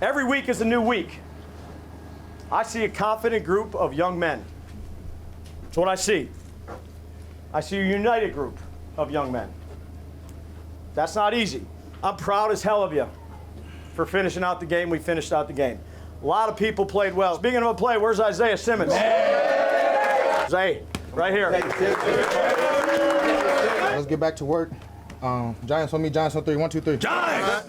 Every week is a new week. I see a confident group of young men. That's what I see. I see a united group of young men. That's not easy. I'm proud as hell of you for finishing out the game. We finished out the game. A lot of people played well. Speaking of a play, where's Isaiah Simmons? Zay, right here. Let's get back to work. Giants on me, Giants on 3. 1, 2, 3. Giants!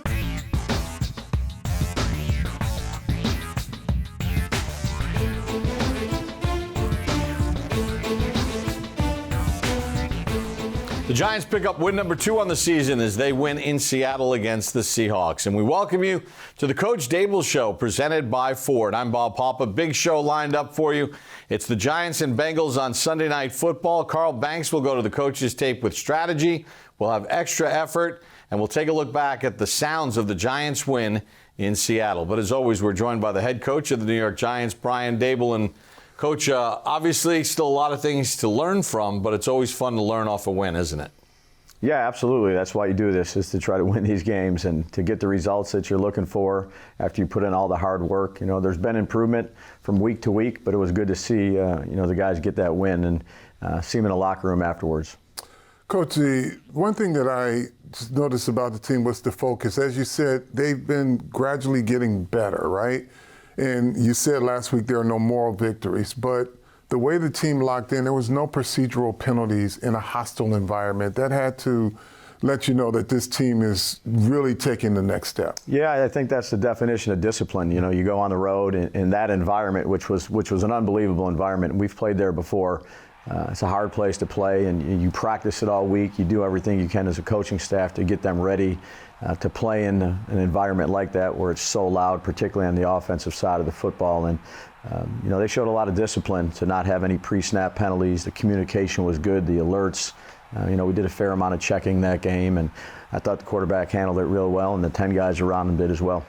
The Giants pick up win number 2 on the season as they win in Seattle against the Seahawks. And we welcome you to the Coach Daboll Show presented by Ford. I'm Bob Papa. Big show lined up for you. It's the Giants and Bengals on Sunday Night Football. Carl Banks will go to the coach's tape with strategy. We'll have extra effort, and we'll take a look back at the sounds of the Giants win in Seattle. But as always, we're joined by the head coach of the New York Giants, Brian Daboll. And Coach, obviously still a lot of things to learn from, but it's always fun to learn off a win, isn't it? Yeah, absolutely. That's why you do this, is to try to win these games and to get the results that you're looking for after you put in all the hard work. You know, there's been improvement from week to week, but it was good to see, the guys get that win and see them in the locker room afterwards. Coach, the one thing that I just noticed about the team was the focus. As you said, they've been gradually getting better, right? And you said last week there are no moral victories, but the way the team locked in, there was no procedural penalties in a hostile environment. That had to let you know that this team is really taking the next step. Yeah, I think that's the definition of discipline. You know, you go on the road in that environment, which was an unbelievable environment. We've played there before. It's a hard place to play, and you practice it all week. You do everything you can as a coaching staff to get them ready to play in an environment like that where it's so loud, particularly on the offensive side of the football. And, they showed a lot of discipline to not have any pre-snap penalties. The communication was good, the alerts. We did a fair amount of checking that game, and I thought the quarterback handled it real well, and the 10 guys around him did as well.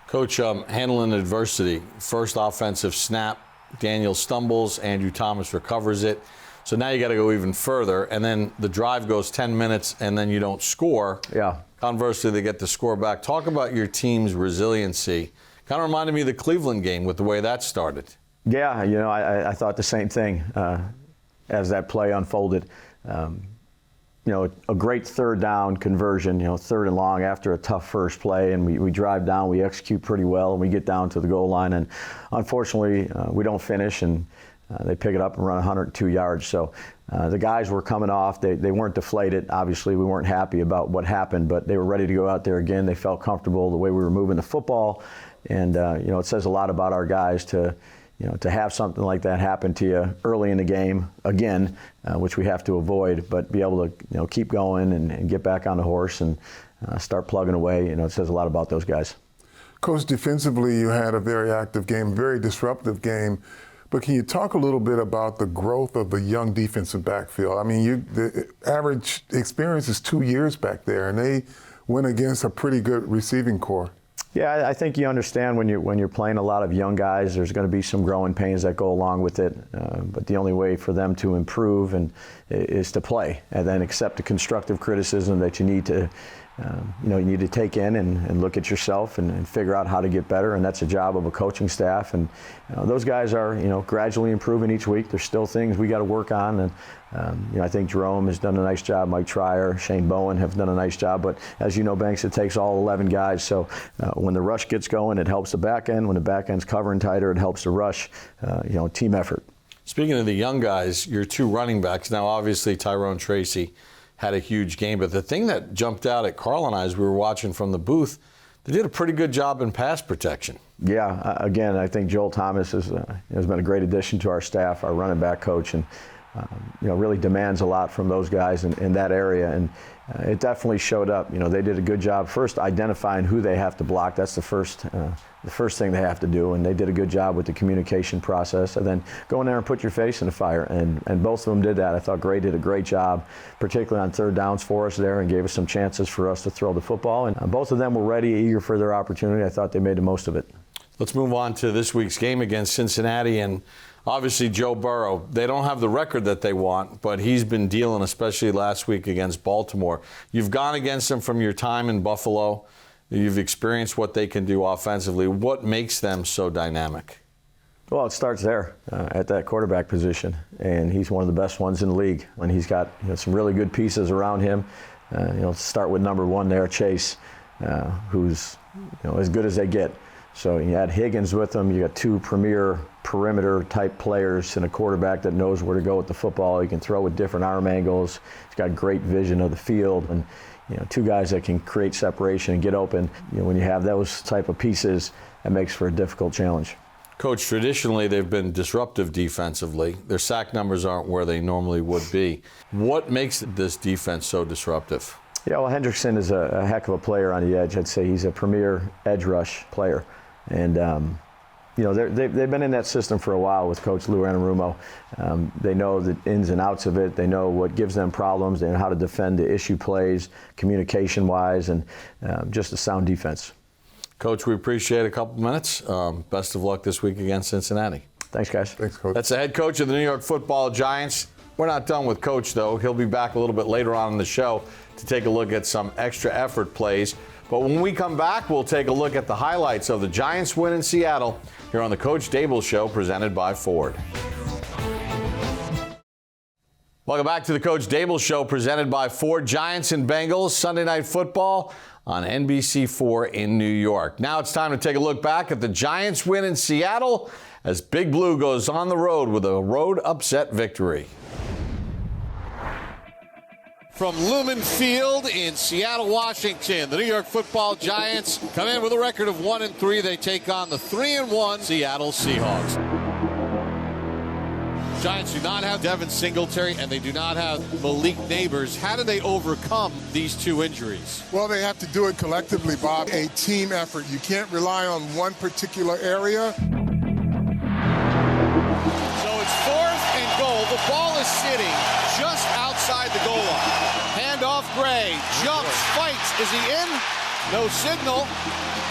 Coach, handling adversity. First offensive snap, Daniel stumbles, Andrew Thomas recovers it. So now you got to go even further, and then the drive goes 10 minutes, and then you don't score. Yeah. Conversely, they get the score back. Talk about your team's resiliency. Kind of reminded me of the Cleveland game with the way that started. Yeah, I thought the same thing as that play unfolded. A great third down conversion, third and long after a tough first play, and we drive down, we execute pretty well, and we get down to the goal line, and unfortunately we don't finish, and they pick it up and run 102 yards. So the guys were coming off. They weren't deflated. Obviously, we weren't happy about what happened, but they were ready to go out there again. They felt comfortable the way we were moving the football, and it says a lot about our guys to have something like that happen to you early in the game again, which we have to avoid, but be able to keep going and get back on the horse and start plugging away. It says a lot about those guys. Coach, defensively, you had a very active game, very disruptive game. But can you talk a little bit about the growth of the young defensive backfield? I mean, the average experience is 2 years back there, and they went against a pretty good receiving core. Yeah, I think you understand when you're playing a lot of young guys, there's going to be some growing pains that go along with it. But the only way for them to improve is to play, and then accept the constructive criticism that you need to. You need to take in and look at yourself and figure out how to get better, and that's a job of a coaching staff. And those guys are gradually improving each week. There's still things we got to work on, and I think Jerome has done a nice job. Mike Trier, Shane Bowen have done a nice job. But as you know, Banks, it takes all 11 guys. So when the rush gets going, it helps the back end. When the back end's covering tighter, it helps the rush. Team effort. Speaking of the young guys, your 2 running backs now, obviously Tyrone Tracy had a huge game. But the thing that jumped out at Carl and I as we were watching from the booth, they did a pretty good job in pass protection. Yeah, again, I think Joel Thomas has been a great addition to our staff, our running back coach, and really demands a lot from those guys in that area. And it definitely showed up. They did a good job first identifying who they have to block. That's the first thing they have to do, and they did a good job with the communication process. And then go in there and put your face in the fire, and both of them did that. I thought Gray did a great job, particularly on third downs for us there, and gave us some chances for us to throw the football. And both of them were ready, eager for their opportunity. I thought they made the most of it. Let's move on to this week's game against Cincinnati. And obviously, Joe Burrow, they don't have the record that they want, but he's been dealing, especially last week against Baltimore. You've gone against him from your time in Buffalo. You've experienced what they can do offensively. What makes them so dynamic? Well, it starts there at that quarterback position, and he's one of the best ones in the league. And he's got some really good pieces around him. Start with number one there, Chase, who's as good as they get. So you add Higgins with him. You got two premier perimeter type players and a quarterback that knows where to go with the football. He can throw with different arm angles. He's got great vision of the field, and two guys that can create separation and get open. When you have those type of pieces, that makes for a difficult challenge. Coach, traditionally they've been disruptive defensively. Their sack numbers aren't where they normally would be. What makes this defense so disruptive? Yeah, well, Hendrickson is a heck of a player on the edge. I'd say he's a premier edge rush player. And, they've been in that system for a while with Coach Lou Anarumo. They know the ins and outs of it. They know what gives them problems. They know how to defend the issue plays, communication-wise, and just a sound defense. Coach, we appreciate a couple minutes. Best of luck this week against Cincinnati. Thanks, guys. Thanks, Coach. That's the head coach of the New York Football Giants. We're not done with Coach, though. He'll be back a little bit later on in the show to take a look at some extra effort plays. But when we come back, we'll take a look at the highlights of the Giants' win in Seattle here on the Coach Daboll Show, presented by Ford. Welcome back to the Coach Daboll Show, presented by Ford. Giants and Bengals, Sunday Night Football on NBC4 in New York. Now it's time to take a look back at the Giants' win in Seattle as Big Blue goes on the road with a road upset victory. From Lumen Field in Seattle, Washington, the New York Football Giants come in with a record of 1-3. They take on the 3-1 Seattle Seahawks. Giants do not have Devin Singletary, and they do not have Malik Neighbors. How do they overcome these two injuries? Well, they have to do it collectively, Bob. A team effort. You can't rely on one particular area. So it's 4th and goal. The ball is sitting just outside the goal line. Handoff, Gray, jumps, fights. Is he in? No signal.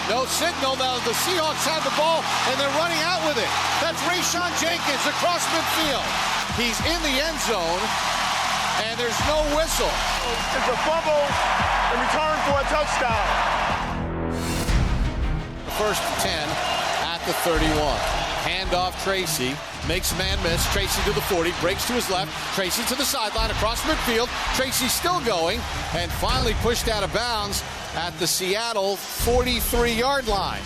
No signal. Now the Seahawks have the ball, and they're running out with it. That's Rayshon Jenkins across midfield. He's in the end zone, and there's no whistle. It's a fumble and return for a touchdown. First and 10 at the 31. Handoff, Tracy. Makes man miss. Tracy to the 40. Breaks to his left. Tracy to the sideline across midfield. Tracy still going and finally pushed out of bounds at the Seattle 43-yard line.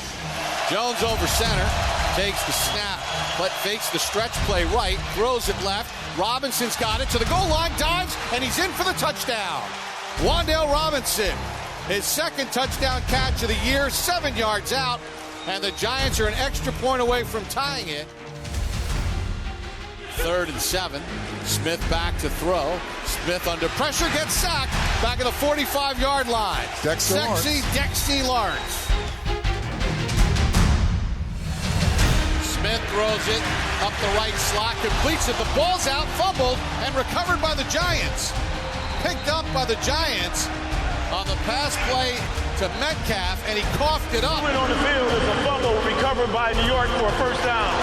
Jones over center. Takes the snap, but fakes the stretch play right. Throws it left. Robinson's got it to the goal line. Dives, and he's in for the touchdown. Wan'Dale Robinson. His second touchdown catch of the year. 7 yards out. And the Giants are an extra point away from tying it. 3rd and 7. Smith back to throw. Smith under pressure, gets sacked. Back at the 45-yard line. Dexy Lawrence. Smith throws it up the right slot, completes it. The ball's out, fumbled, and recovered by the Giants. Picked up by the Giants on the pass play to Metcalf, and he coughed it up. On the field is a fumble recovered by New York for a first down.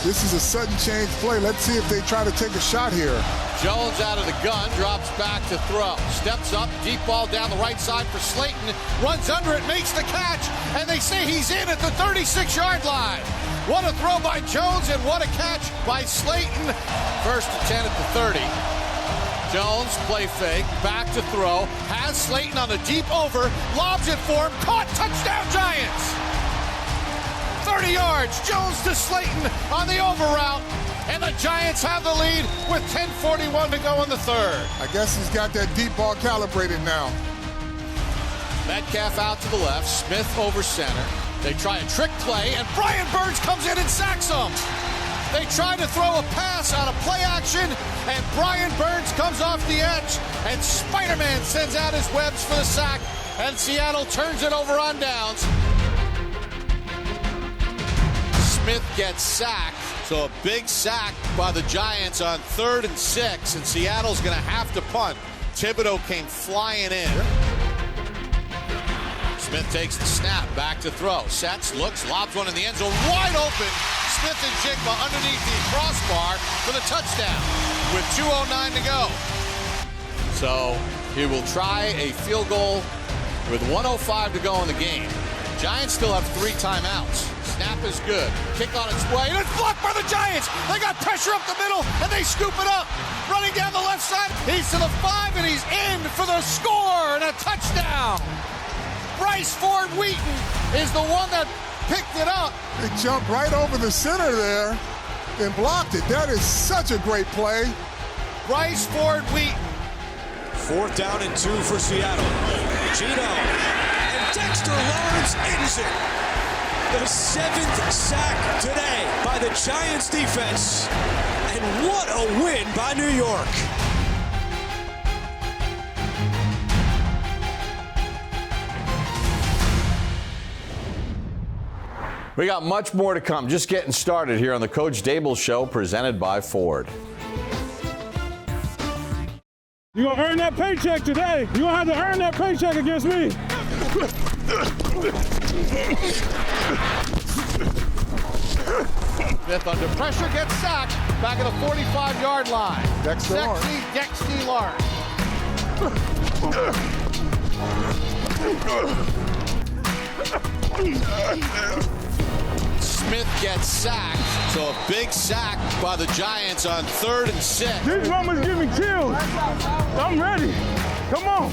This is a sudden change play. Let's see if they try to take a shot here. Jones out of the gun, drops back to throw. Steps up, deep ball down the right side for Slayton. Runs under it, makes the catch, and they say he's in at the 36-yard line. What a throw by Jones, and what a catch by Slayton. 1st and 10 at the 30. Jones, play fake, back to throw. Has Slayton on the deep over, lobs it for him. Caught, touchdown Giants! 30 yards, Jones to Slayton on the over route, and the Giants have the lead with 10:41 to go in the 3rd. I guess he's got that deep ball calibrated now. Metcalf out to the left, Smith over center. They try a trick play, and Brian Burns comes in and sacks him. They try to throw a pass out of play action, and Brian Burns comes off the edge, and Spider-Man sends out his webs for the sack, and Seattle turns it over on downs. Smith gets sacked, so a big sack by the Giants on 3rd and 6, and Seattle's going to have to punt. Thibodeau came flying in. Smith takes the snap, back to throw, sets, looks, lobs one in the end zone, wide open. Smith and Jigba underneath the crossbar for the touchdown with 2:09 to go. So he will try a field goal with 1:05 to go in the game. Giants still have 3 timeouts. Snap is good. Kick on its way, and it's blocked by the Giants. They got pressure up the middle, and they scoop it up. Running down the left side, he's to the 5, and he's in for the score and a touchdown. Bryce Ford Wheaton is the one that picked it up. They jumped right over the center there and blocked it. That is such a great play. Bryce Ford Wheaton. 4th down and 2 for Seattle. Gino and Dexter Lawrence ends it. The 7th sack today by the Giants defense. And what a win by New York. We got much more to come. Just getting started here on the Coach Daboll Show, presented by Ford. You're going to earn that paycheck today. You're going to have to earn that paycheck against me. Smith under pressure, gets sacked back at the 45-yard line. Dexter Lawrence. Smith gets sacked, so a big sack by the Giants on 3rd and 6. These numbers give me chills. I'm ready. Come on.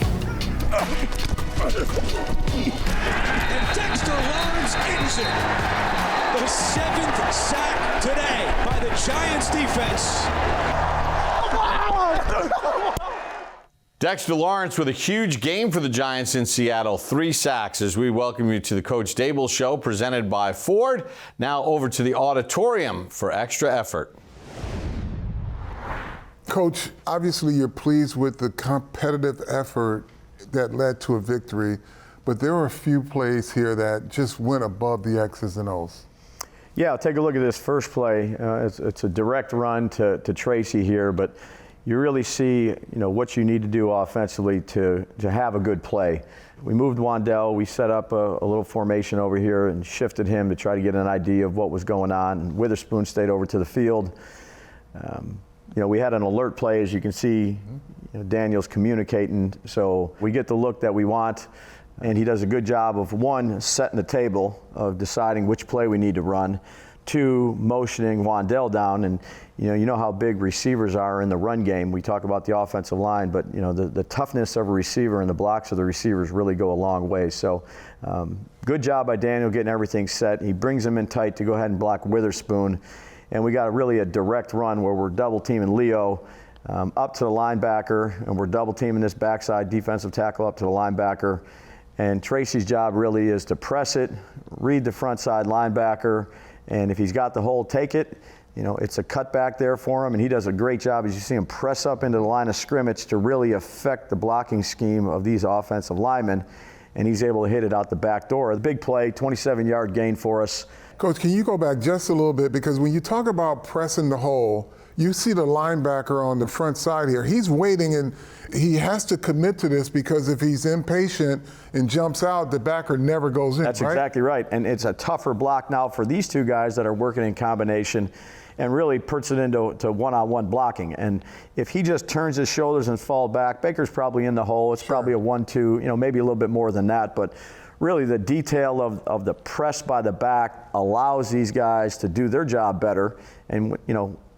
And Dexter Lawrence ends it. The 7th sack today by the Giants defense. Dexter Lawrence with a huge game for the Giants in Seattle. 3 sacks as we welcome you to the Coach Daboll Show, presented by Ford. Now over to the auditorium for extra effort. Coach, obviously you're pleased with the competitive effort that led to a victory, but there were a few plays here that just went above the X's and O's. Yeah, take a look at this first play. It's a direct run to Tracy here, but you really see, what you need to do offensively to have a good play. We moved Wan'Dale. We set up a little formation over here and shifted him to try to get an idea of what was going on. And Witherspoon stayed over to the field. We had an alert play, as you can see. Daniel's communicating, so we get the look that we want. And he does a good job of, 1, setting the table of deciding which play we need to run. 2, motioning Wan'Dale down, and you know how big receivers are in the run game. We talk about the offensive line, but the toughness of a receiver and the blocks of the receivers really go a long way. So good job by Daniel getting everything set. He brings him in tight to go ahead and block Witherspoon, and we got really a direct run where we're double teaming Leo up to the linebacker, and we're double teaming this backside defensive tackle up to the linebacker. And Tracy's job really is to press it, read the front side linebacker, and if he's got the hole, take it. It's a cutback there for him, and he does a great job as you see him press up into the line of scrimmage to really affect the blocking scheme of these offensive linemen, and he's able to hit it out the back door. The big play, 27-yard gain for us. Coach, can you go back just a little bit? Because when you talk about pressing the hole, you see the linebacker on the front side here. He's waiting, and he has to commit to this because if he's impatient and jumps out, the backer never goes in. That's exactly right. And it's a tougher block now for these 2 guys that are working in combination and really puts it into one-on-one blocking. And if he just turns his shoulders and falls back, Baker's probably in the hole. It's probably a 1-2, maybe a little bit more than that. But really the detail of the press by the back allows these guys to do their job better. And,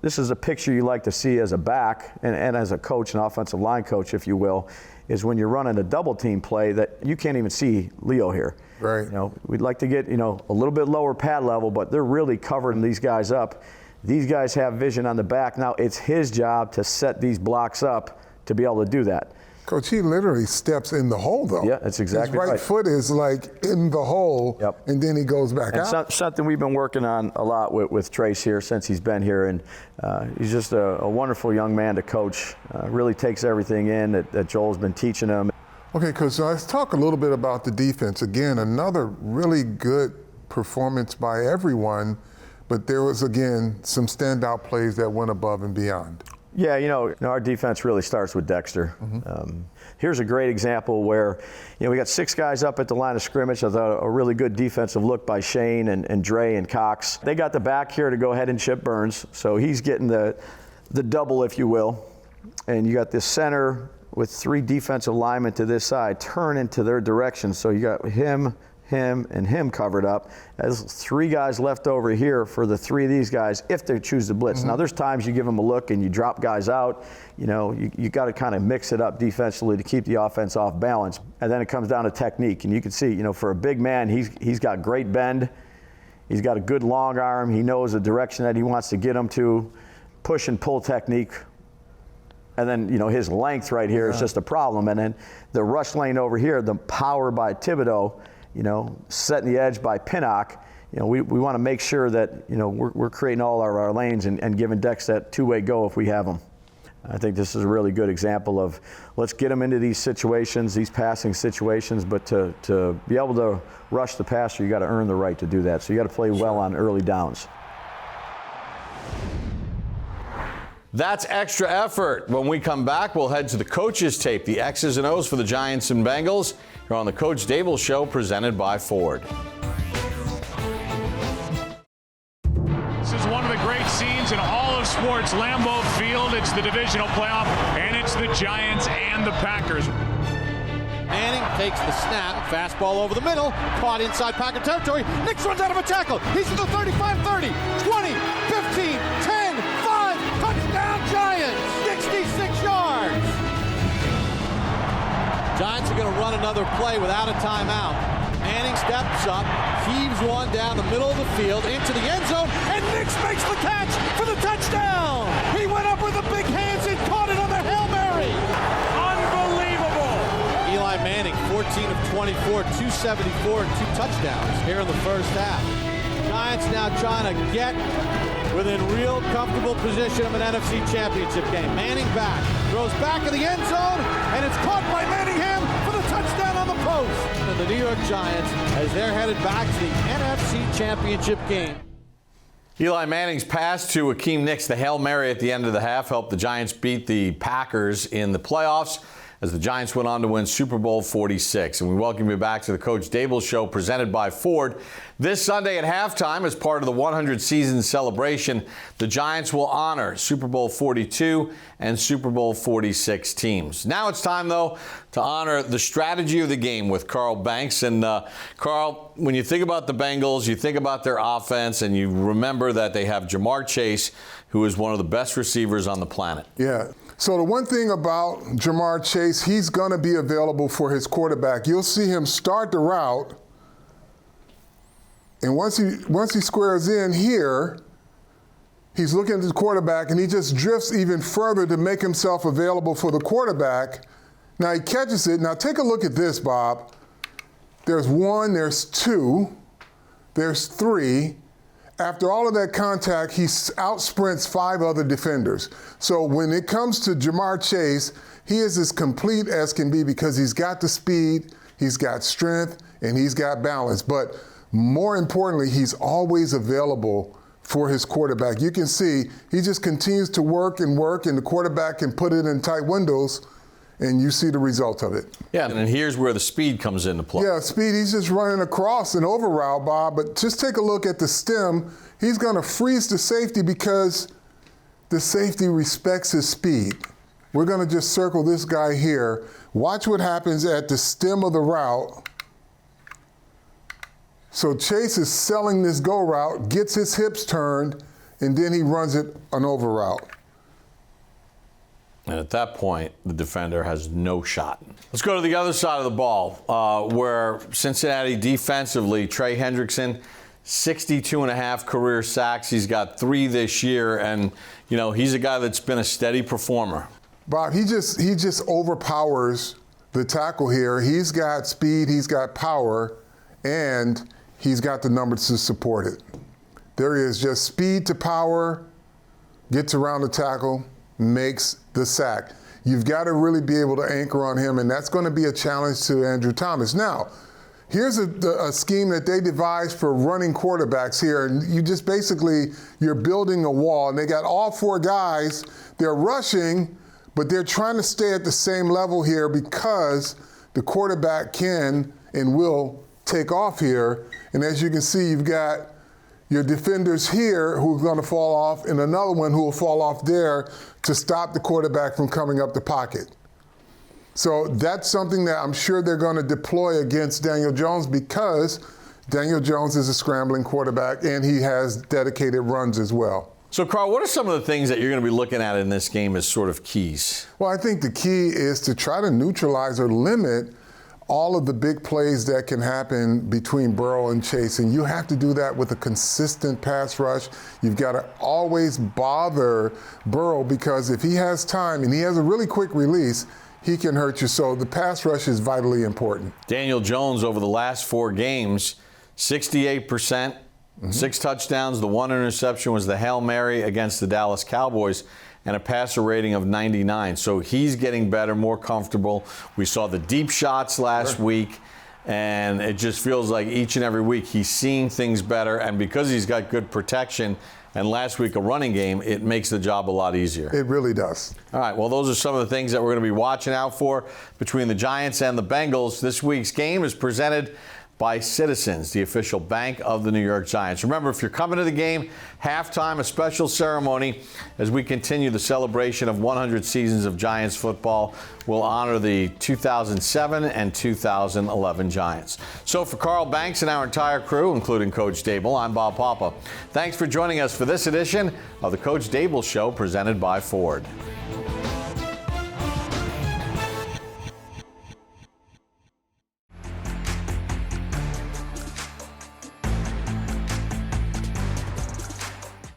this is a picture you like to see as a back and as a coach, an offensive line coach, if you will, is when you're running a double team play that you can't even see Leo here. Right. We'd like to get, a little bit lower pad level, but they're really covering these guys up. These guys have vision on the back. Now it's his job to set these blocks up to be able to do that. Coach, he literally steps in the hole, though. Yeah, that's exactly right. His right foot is like in the hole, Yep. and then he goes back out. Something we've been working on a lot with Trace here since he's been here, and he's just a wonderful young man to coach. Really takes everything in that Joel's been teaching him. Okay, Coach, so let's talk a little bit about the defense. Again, another really good performance by everyone, but there was, again, some standout plays that went above and beyond. Yeah, our defense really starts with Dexter. Here's a great example where, we got 6 guys up at the line of scrimmage. I thought a really good defensive look by Shane and Dre and Cox. They got the back here to go ahead and chip Burns, so he's getting the double, if you will. And you got this center with 3 defensive linemen to this side, turn into their direction. So you got him, and him covered up. There's 3 guys left over here for the 3 of these guys if they choose to blitz. Now there's times you give them a look and you drop guys out. You know, you got to kind of mix it up defensively to keep the offense off balance. And then it comes down to technique. And you can see, you know, for a big man, he's got great bend. He's got a good long arm. He knows the direction that he wants to get them to. Push and pull technique. And then, you know, his length right here is just a problem. And then the rush lane over here, the power by Thibodeau, you know, setting the edge by Pinnock. You know, we want to make sure that, you know, we're creating all our lanes and giving decks that two-way go if we have them. I think this is a really good example of let's get them into these situations, these passing situations, but to be able to rush the passer, you got to earn the right to do that. So you got to play well on early downs. That's extra effort. When we come back, we'll head to the coaches' tape, the X's and O's for the Giants and Bengals. You're on the Coach Daboll Show, presented by Ford. This is one of the great scenes in all of sports. Lambeau Field, it's the divisional playoff, and it's the Giants and the Packers. Manning takes the snap, fastball over the middle, caught inside Packer territory. Nix runs out of a tackle. He's at the 35, 30, 20, 15, 10, 5, touchdown Giants, 66 yards. Giants are going to run another play without a timeout. Manning steps up, heaves one down the middle of the field into the end zone, and Nix makes the catch for the touchdown. He went up with the big hands and caught it on the Hail Mary. Unbelievable. Eli Manning, 14 of 24, 274 and 2 touchdowns here in the first half. Giants now trying to get within real comfortable position of an NFC Championship game. Manning back, throws back in the end zone, and it's caught by Manningham for the touchdown on the post. And the New York Giants, as they're headed back to the NFC Championship game. Eli Manning's pass to Akeem Nicks, the Hail Mary at the end of the half, helped the Giants beat the Packers in the playoffs as the Giants went on to win Super Bowl 46. And we welcome you back to the Coach Daboll Show, presented by Ford. This Sunday at halftime, as part of the 100 season celebration, the Giants will honor Super Bowl 42 and Super Bowl 46 teams. Now it's time, though, to honor the strategy of the game with Carl Banks. And Carl, when you think about the Bengals, you think about their offense, and you remember that they have Jamar Chase, who is one of the best receivers on the planet. Yeah. So the one thing about Jamar Chase, he's going to be available for his quarterback. You'll see him start the route, and once he squares in here, he's looking at the quarterback, and he just drifts even further to make himself available for the quarterback. Now he catches it. Now take a look at this, Bob. There's 1, there's 2, there's 3. After all of that contact, he out-sprints 5 other defenders. So when it comes to Jamar Chase, he is as complete as can be because he's got the speed, he's got strength, and he's got balance. But more importantly, he's always available for his quarterback. You can see he just continues to work, and the quarterback can put it in tight windows, and you see the result of it. Yeah, and here's where the speed comes into play. Yeah, speed, he's just running across an over route, Bob, but just take a look at the stem. He's going to freeze the safety because the safety respects his speed. We're going to just circle this guy here. Watch what happens at the stem of the route. So Chase is selling this go route, gets his hips turned, and then he runs it an over route. And at that point, the defender has no shot. Let's go to the other side of the ball, where Cincinnati defensively, Trey Hendrickson, 62.5 career sacks. He's got 3 this year, and you know he's a guy that's been a steady performer. Bob, he just overpowers the tackle here. He's got speed, he's got power, and he's got the numbers to support it. There is just speed to power, gets around the tackle, makes the sack. You've got to really be able to anchor on him, and that's going to be a challenge to Andrew Thomas. Now, here's a scheme that they devised for running quarterbacks here, and you just basically, you're building a wall, and they got all 4 guys. They're rushing, but they're trying to stay at the same level here because the quarterback can and will take off here. And as you can see, you've got your defenders here who are going to fall off, and another one who will fall off there to stop the quarterback from coming up the pocket. So that's something that I'm sure they're going to deploy against Daniel Jones because Daniel Jones is a scrambling quarterback and he has dedicated runs as well. So, Carl, what are some of the things that you're going to be looking at in this game as sort of keys? Well, I think the key is to try to neutralize or limit all of the big plays that can happen between Burrow and Chase. And you have to do that with a consistent pass rush. You've got to always bother Burrow because if he has time and he has a really quick release, he can hurt you. So the pass rush is vitally important. Daniel Jones over the last 4 games, 68%, 6 touchdowns. The 1 interception was the Hail Mary against the Dallas Cowboys, and a passer rating of 99. So he's getting better, more comfortable. We saw the deep shots last week, and it just feels like each and every week he's seeing things better. And because he's got good protection, and last week a running game, it makes the job a lot easier. It really does. All right, well, those are some of the things that we're going to be watching out for between the Giants and the Bengals. This week's game is presented by Citizens, the official bank of the New York Giants. Remember, if you're coming to the game, halftime, a special ceremony as we continue the celebration of 100 seasons of Giants football. We'll honor the 2007 and 2011 Giants. So for Carl Banks and our entire crew, including Coach Daboll, I'm Bob Papa. Thanks for joining us for this edition of the Coach Daboll Show presented by Ford.